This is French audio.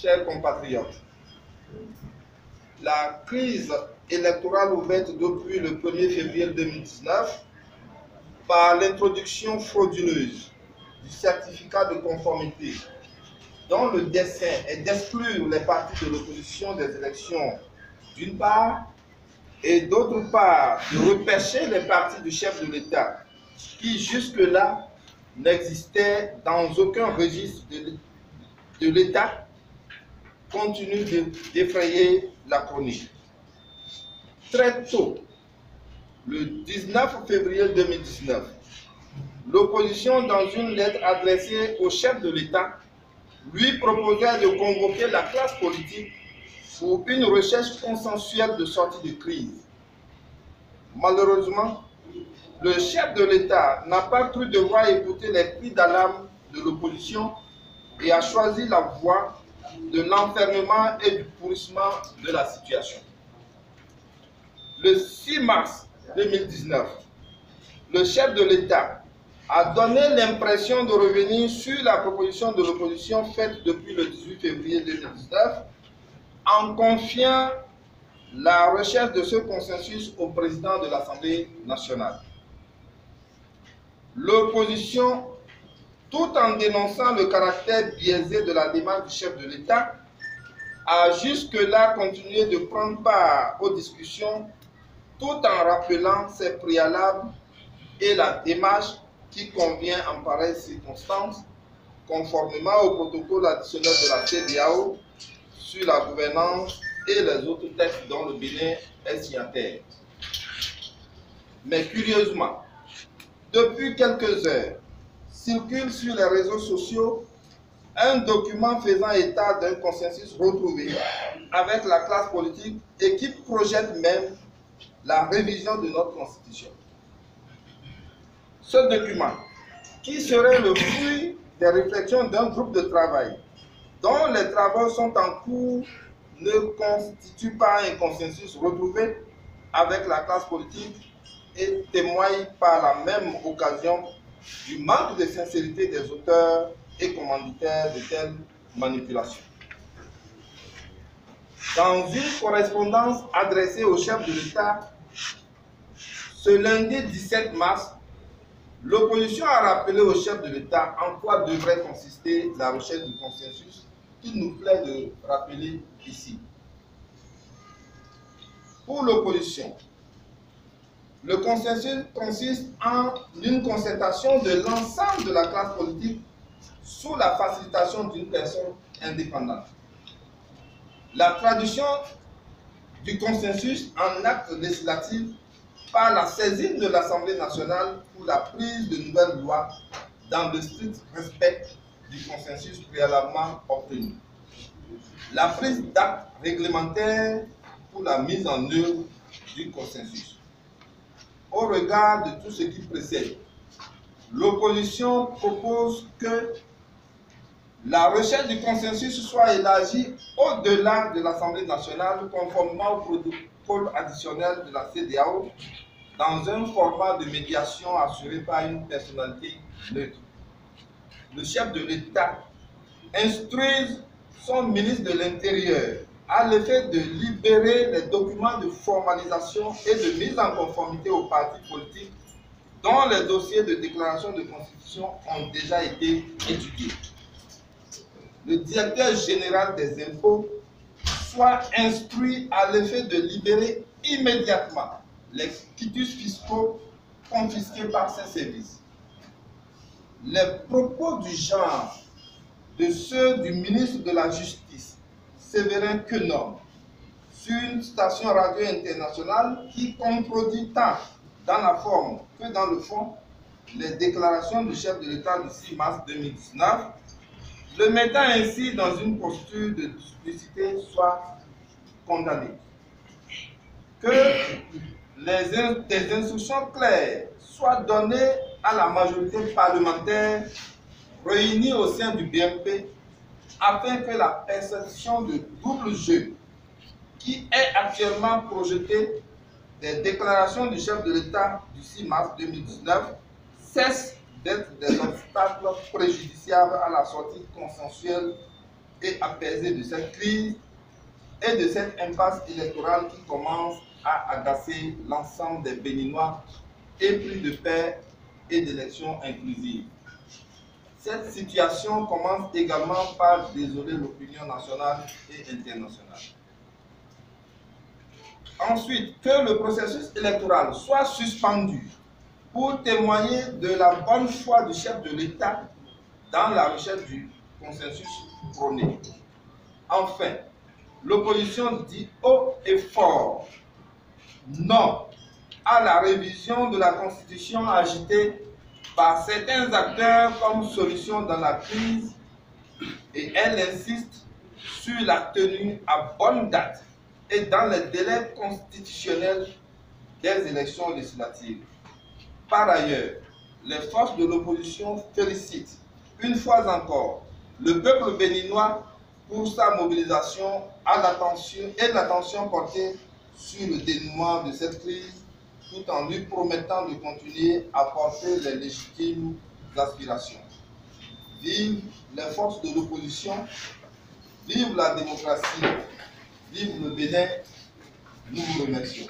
chers compatriotes, la crise électorale ouverte depuis le 1er février 2019 par l'introduction frauduleuse du certificat de conformité dont le dessein est d'exclure les partis de l'opposition des élections d'une part et d'autre part de repêcher les partis du chef de l'État qui jusque-là n'existaient dans aucun registre de l'État continue d'effrayer la chronique. Très tôt, le 19 février 2019, l'opposition, dans une lettre adressée au chef de l'État, lui proposait de convoquer la classe politique pour une recherche consensuelle de sortie de crise. Malheureusement, le chef de l'État n'a pas cru devoir écouter les cris d'alarme de l'opposition et a choisi la voie de l'enfermement et du pourrissement de la situation. Le 6 mars 2019, le chef de l'État a donné l'impression de revenir sur la proposition de l'opposition faite depuis le 18 février 2019 en confiant la recherche de ce consensus au président de l'Assemblée nationale. L'opposition, tout en dénonçant le caractère biaisé de la démarche du chef de l'État, a jusque-là continué de prendre part aux discussions tout en rappelant ses préalables et la démarche qui convient en pareille circonstance, conformément au protocole additionnel de la CEDEAO sur la gouvernance et les autres textes dont le Bénin est signataire. Mais curieusement, depuis quelques heures, circule sur les réseaux sociaux un document faisant état d'un consensus retrouvé avec la classe politique et qui projette même la révision de notre Constitution. Ce document, qui serait le fruit des réflexions d'un groupe de travail dont les travaux sont en cours, ne constitue pas un consensus retrouvé avec la classe politique et témoigne par la même occasion du manque de sincérité des auteurs et commanditaires de telles manipulations. Dans une correspondance adressée au chef de l'État, ce lundi 17 mars, l'opposition a rappelé au chef de l'État en quoi devrait consister la recherche du consensus qu'il nous plaît de rappeler ici. Pour l'opposition, le consensus consiste en une concertation de l'ensemble de la classe politique sous la facilitation d'une personne indépendante. La traduction du consensus en acte législatif par la saisine de l'Assemblée nationale pour la prise de nouvelles lois dans le strict respect du consensus préalablement obtenu. La prise d'actes réglementaires pour la mise en œuvre du consensus. Au regard de tout ce qui précède, l'opposition propose que la recherche du consensus soit élargie au-delà de l'Assemblée nationale conformément au protocole additionnel de la CEDEAO dans un format de médiation assuré par une personnalité neutre. Le chef de l'État instruise son ministre de l'Intérieur à l'effet de libérer les documents de formalisation et de mise en conformité aux partis politiques dont les dossiers de déclaration de constitution ont déjà été étudiés. Le directeur général des impôts soit instruit à l'effet de libérer immédiatement les quitus fiscaux confisqués par ses services. Les propos du genre de ceux du ministre de la Justice, Séverin Quenom, sur une station radio internationale qui contredit tant dans la forme que dans le fond les déclarations du chef de l'État du 6 mars 2019, le mettant ainsi dans une posture de duplicité soit condamné. Que des instructions claires soient données à la majorité parlementaire réunie au sein du BMP afin que la perception de double jeu qui est actuellement projetée des déclarations du chef de l'État du 6 mars 2019 cesse d'être des obstacles préjudiciables à la sortie consensuelle et apaisée de cette crise et de cette impasse électorale qui commence à agacer l'ensemble des Béninois, et plus de paix et d'élections inclusives. Cette situation commence également par désoler l'opinion nationale et internationale. Ensuite, que le processus électoral soit suspendu pour témoigner de la bonne foi du chef de l'État dans la recherche du consensus prôné. Enfin, l'opposition dit haut et fort non à la révision de la Constitution agitée par certains acteurs comme solution dans la crise, et elle insiste sur la tenue à bonne date et dans les délais constitutionnels des élections législatives. Par ailleurs, les forces de l'opposition félicitent une fois encore le peuple béninois pour sa mobilisation à l'attention portée sur le dénouement de cette crise, tout en lui promettant de continuer à porter les légitimes aspirations. Vive les forces de l'opposition, vive la démocratie, vive le Bénin, nous vous remercions.